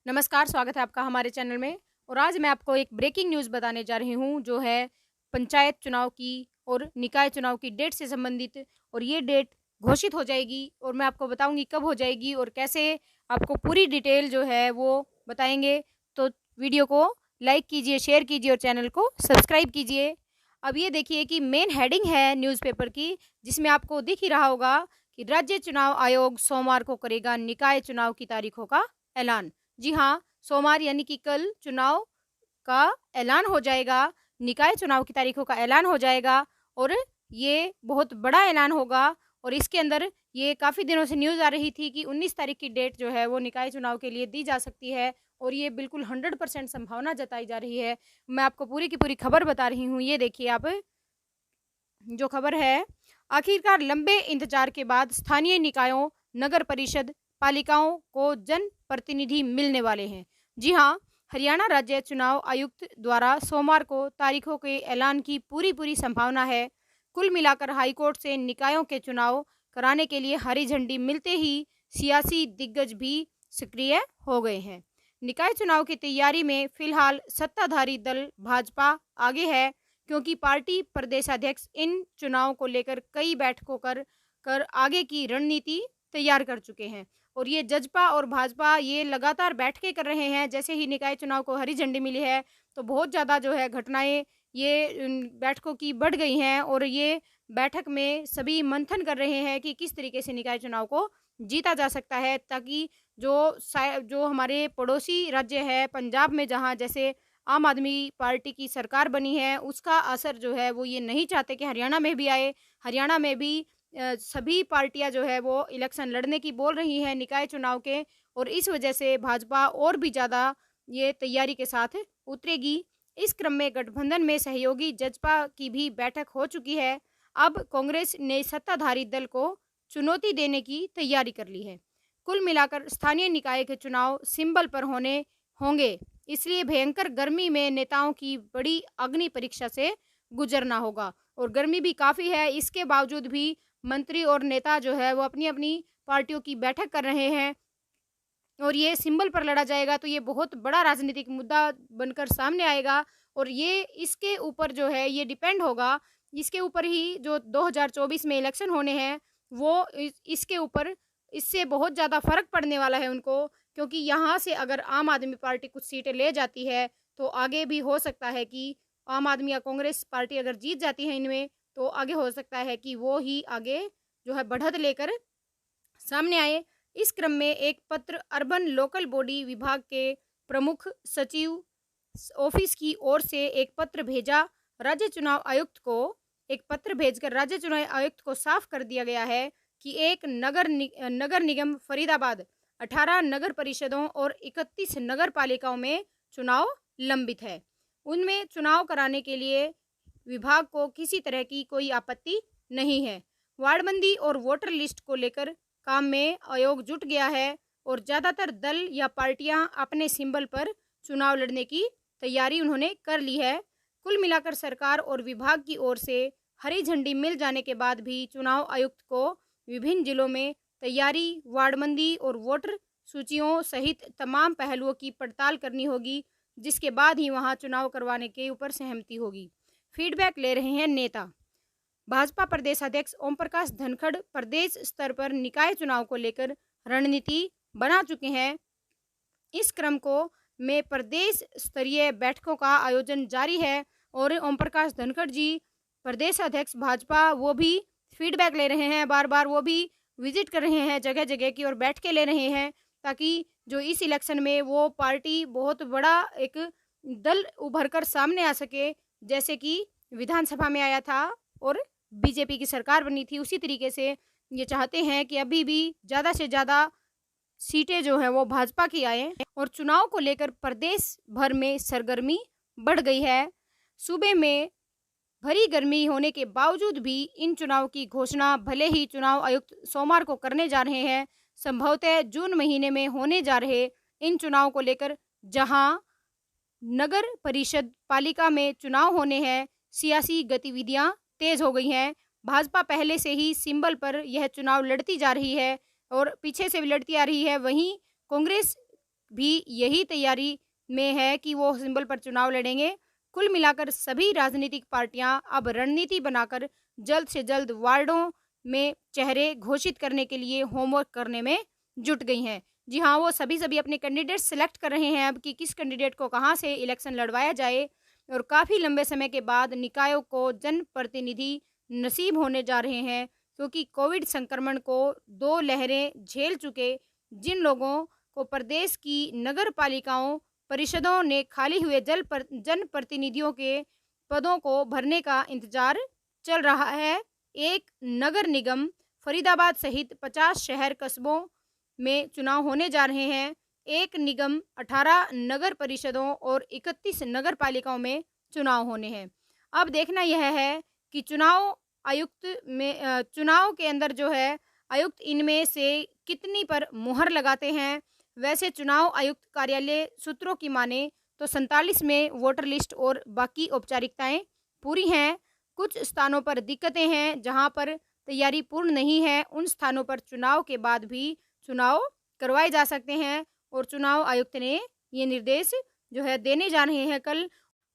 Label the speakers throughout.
Speaker 1: नमस्कार, स्वागत है आपका हमारे चैनल में। और आज मैं आपको एक ब्रेकिंग न्यूज़ बताने जा रही हूँ, जो है पंचायत चुनाव की और निकाय चुनाव की डेट से संबंधित। और ये डेट घोषित हो जाएगी और मैं आपको बताऊँगी कब हो जाएगी और कैसे, आपको पूरी डिटेल जो है वो बताएँगे। तो वीडियो को लाइक कीजिए, शेयर कीजिए और चैनल को सब्सक्राइब कीजिए। अब ये देखिए कि मेन हेडिंग है न्यूज़पेपर की, जिसमें आपको दिख ही रहा होगा कि राज्य चुनाव आयोग सोमवार को करेगा निकाय चुनाव की तारीखों का ऐलान। जी हाँ, सोमवार यानी कि कल चुनाव का ऐलान हो जाएगा, निकाय चुनाव की तारीखों का ऐलान हो जाएगा। और ये बहुत बड़ा ऐलान होगा। और इसके अंदर ये काफ़ी दिनों से न्यूज़ आ रही थी कि 19 तारीख की डेट जो है वो निकाय चुनाव के लिए दी जा सकती है, और ये बिल्कुल 100% संभावना जताई जा रही है। मैं आपको पूरी की पूरी खबर बता रही हूँ। ये देखिए आप, जो खबर है, आखिरकार लंबे इंतजार के बाद स्थानीय निकायों, नगर परिषद, पालिकाओं को जन प्रतिनिधि मिलने वाले हैं। जी हाँ, हरियाणा राज्य चुनाव आयुक्त द्वारा सोमवार को तारीखों के ऐलान की पूरी पूरी संभावना है। कुल मिलाकर हाईकोर्ट से निकायों के चुनाव कराने के लिए हरी झंडी मिलते ही सियासी दिग्गज भी सक्रिय हो गए हैं। निकाय चुनाव की तैयारी में फिलहाल सत्ताधारी दल भाजपा आगे है, क्योंकि पार्टी प्रदेशाध्यक्ष इन चुनाव को लेकर कई बैठकों कर आगे की रणनीति तैयार कर चुके हैं। और ये जजपा और भाजपा ये लगातार बैठकें कर रहे हैं। जैसे ही निकाय चुनाव को हरी झंडी मिली है, तो बहुत ज़्यादा जो है घटनाएं ये बैठकों की बढ़ गई हैं। और ये बैठक में सभी मंथन कर रहे हैं कि किस तरीके से निकाय चुनाव को जीता जा सकता है, ताकि जो हमारे पड़ोसी राज्य है पंजाब में, जहाँ जैसे आम आदमी पार्टी की सरकार बनी है, उसका असर जो है वो ये नहीं चाहते कि हरियाणा में भी आए। हरियाणा में भी सभी पार्टियां जो है वो इलेक्शन लड़ने की बोल रही हैं निकाय चुनाव के। और इस वजह से भाजपा और भी ज़्यादा ये तैयारी के साथ उतरेगी। इस क्रम में गठबंधन में सहयोगी जजपा की भी बैठक हो चुकी है। अब कांग्रेस ने सत्ताधारी दल को चुनौती देने की तैयारी कर ली है। कुल मिलाकर स्थानीय निकाय के चुनाव सिंबल पर होंगे, इसलिए भयंकर गर्मी में नेताओं की बड़ी अग्नि परीक्षा से गुजरना होगा। और गर्मी भी काफ़ी है, इसके बावजूद भी मंत्री और नेता जो है वो अपनी अपनी पार्टियों की बैठक कर रहे हैं। और ये सिंबल पर लड़ा जाएगा, तो ये बहुत बड़ा राजनीतिक मुद्दा बनकर सामने आएगा। और ये इसके ऊपर जो है ये डिपेंड होगा, इसके ऊपर ही जो 2024 में इलेक्शन होने हैं, वो इसके ऊपर, इससे बहुत ज़्यादा फर्क पड़ने वाला है उनको। क्योंकि यहाँ से अगर आम आदमी पार्टी कुछ सीटें ले जाती है, तो आगे भी हो सकता है कि आम आदमी या कांग्रेस पार्टी अगर जीत जाती है इनमें, तो आगे हो सकता है कि वो ही आगे जो है बढ़त लेकर सामने आए। इस क्रम में एक पत्र अर्बन लोकल बॉडी विभाग के प्रमुख सचिव ऑफिस की ओर से एक पत्र भेजा राज्य चुनाव आयुक्त को एक पत्र भेजकर राज्य चुनाव आयुक्त को साफ कर दिया गया है कि एक नगर निगम फरीदाबाद, 18 नगर परिषदों और 31 नगर पालिकाओं में चुनाव लंबित है। उनमें चुनाव कराने के लिए विभाग को किसी तरह की कोई आपत्ति नहीं है। वार्डबंदी और वोटर लिस्ट को लेकर काम में आयोग जुट गया है, और ज़्यादातर दल या पार्टियां अपने सिंबल पर चुनाव लड़ने की तैयारी उन्होंने कर ली है। कुल मिलाकर सरकार और विभाग की ओर से हरी झंडी मिल जाने के बाद भी चुनाव आयुक्त को विभिन्न जिलों में तैयारी, वार्डबंदी और वोटर सूचियों सहित तमाम पहलुओं की पड़ताल करनी होगी, जिसके बाद ही वहां चुनाव करवाने के ऊपर सहमति होगी। फीडबैक ले रहे हैं नेता। भाजपा प्रदेश अध्यक्ष ओम प्रकाश धनखड़ प्रदेश स्तर पर निकाय चुनाव को लेकर रणनीति बना चुके हैं। इस क्रम को में प्रदेश स्तरीय बैठकों का आयोजन जारी है, और ओम प्रकाश धनखड़ जी प्रदेश अध्यक्ष भाजपा, वो भी फीडबैक ले रहे हैं, बार बार वो भी विजिट कर रहे हैं जगह जगह की, और बैठकें ले रहे हैं, ताकि जो इस इलेक्शन में वो पार्टी बहुत बड़ा एक दल उभर कर सामने आ सके। जैसे कि विधानसभा में आया था और बीजेपी की सरकार बनी थी, उसी तरीके से ये चाहते हैं कि अभी भी ज़्यादा से ज़्यादा सीटें जो है वो भाजपा की आए। और चुनाव को लेकर प्रदेश भर में सरगर्मी बढ़ गई है। सूबे में भरी गर्मी होने के बावजूद भी इन चुनाव की घोषणा भले ही चुनाव आयुक्त सोमवार को करने जा रहे हैं, संभवतः जून महीने में होने जा रहे इन चुनाव को लेकर, जहां नगर परिषद पालिका में चुनाव होने हैं, सियासी गतिविधियां तेज हो गई हैं। भाजपा पहले से ही सिंबल पर यह चुनाव लड़ती जा रही है और पीछे से भी लड़ती आ रही है। वहीं कांग्रेस भी यही तैयारी में है कि वो सिंबल पर चुनाव लड़ेंगे। कुल मिलाकर सभी राजनीतिक पार्टियां अब रणनीति बनाकर जल्द से जल्द वार्डों में चेहरे घोषित करने के लिए होमवर्क करने में जुट गई हैं। जी हाँ, वो सभी अपने कैंडिडेट सेलेक्ट कर रहे हैं अब कि किस कैंडिडेट को कहाँ से इलेक्शन लड़वाया जाए। और काफ़ी लंबे समय के बाद निकायों को जनप्रतिनिधि नसीब होने जा रहे हैं, क्योंकि कोविड संक्रमण को 2 लहरें झेल चुके जिन लोगों को प्रदेश की नगर पालिकाओं परिषदों ने खाली हुए जनप्रतिनिधियों के पदों को भरने का इंतजार चल रहा है। एक नगर निगम फरीदाबाद सहित 50 शहर कस्बों में चुनाव होने जा रहे हैं। एक निगम 18 नगर परिषदों और 31 नगर पालिकाओं में चुनाव होने हैं। अब देखना यह है कि चुनाव के अंदर जो है आयुक्त इनमें से कितनी पर मुहर लगाते हैं। वैसे चुनाव आयुक्त कार्यालय सूत्रों की माने तो 47 में वोटर लिस्ट और बाकी औपचारिकताएं पूरी हैं। कुछ स्थानों पर दिक्कतें हैं, जहां पर तैयारी पूर्ण नहीं है उन स्थानों पर चुनाव के बाद भी चुनाव करवाए जा सकते हैं। और चुनाव आयुक्त ने ये निर्देश जो है देने जा रहे हैं कल।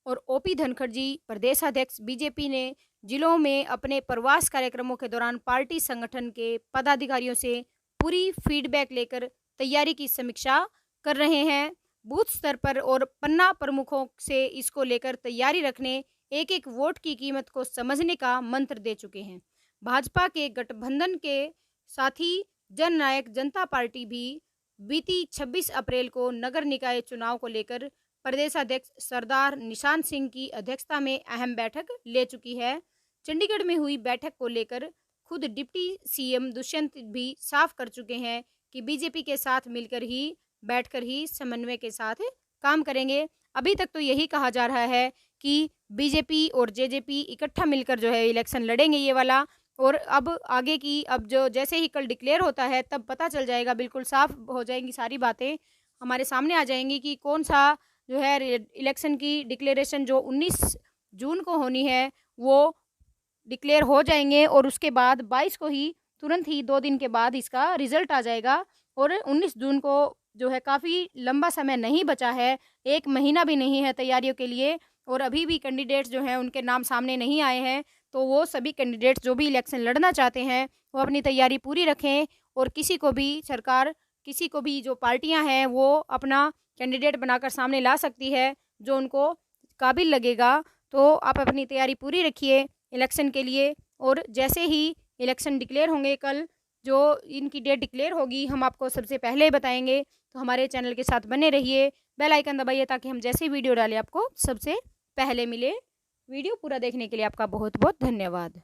Speaker 1: और ओपी धनखड़ जी, प्रदेशाध्यक्ष बीजेपी, ने जिलों में अपने प्रवास कार्यक्रमों के दौरान पार्टी संगठन के पदाधिकारियों से पूरी फीडबैक लेकर तैयारी की समीक्षा कर रहे हैं। बूथ स्तर पर और पन्ना प्रमुखों से इसको लेकर तैयारी रखने, एक एक वोट की कीमत को समझने का मंत्र दे चुके हैं। भाजपा के गठबंधन के साथी जननायक जनता पार्टी भी बीती 26 अप्रैल को नगर निकाय चुनाव को लेकर प्रदेशाध्यक्ष सरदार निशान सिंह की अध्यक्षता में अहम बैठक ले चुकी है। चंडीगढ़ में हुई बैठक को लेकर खुद डिप्टी सीएम दुष्यंत भी साफ कर चुके हैं कि बीजेपी के साथ मिलकर ही बैठकर ही समन्वय के साथ काम करेंगे। अभी तक तो यही कहा जा रहा है कि बीजेपी और जेजेपी इकट्ठा मिलकर जो है इलेक्शन लड़ेंगे ये वाला। और अब आगे की जो जैसे ही कल डिक्लेयर होता है तब पता चल जाएगा, बिल्कुल साफ हो जाएंगी सारी बातें, हमारे सामने आ जाएंगी कि कौन सा जो है इलेक्शन की डिक्लेरेशन जो 19 जून को होनी है वो डिक्लेयर हो जाएंगे। और उसके बाद 22 को ही तुरंत ही 2 दिन के बाद इसका रिजल्ट आ जाएगा। और 19 जून को जो है काफ़ी लंबा समय नहीं बचा है, 1 महीना भी नहीं है तैयारियों के लिए। और अभी भी कैंडिडेट्स जो हैं उनके नाम सामने नहीं आए हैं। तो वो सभी कैंडिडेट्स जो भी इलेक्शन लड़ना चाहते हैं वो अपनी तैयारी पूरी रखें। और किसी को भी जो पार्टियां हैं वो अपना कैंडिडेट बनाकर सामने ला सकती है जो उनको काबिल लगेगा। तो आप अपनी तैयारी पूरी रखिए इलेक्शन के लिए। और जैसे ही इलेक्शन डिक्लेयर होंगे, कल जो इनकी डेट डिक्लेयर होगी हम आपको सबसे पहले बताएंगे। तो हमारे चैनल के साथ बने रहिए, बेल आइकन दबाइए ताकि हम जैसे वीडियो डालें आपको सबसे पहले मिले। वीडियो पूरा देखने के लिए आपका बहुत बहुत धन्यवाद।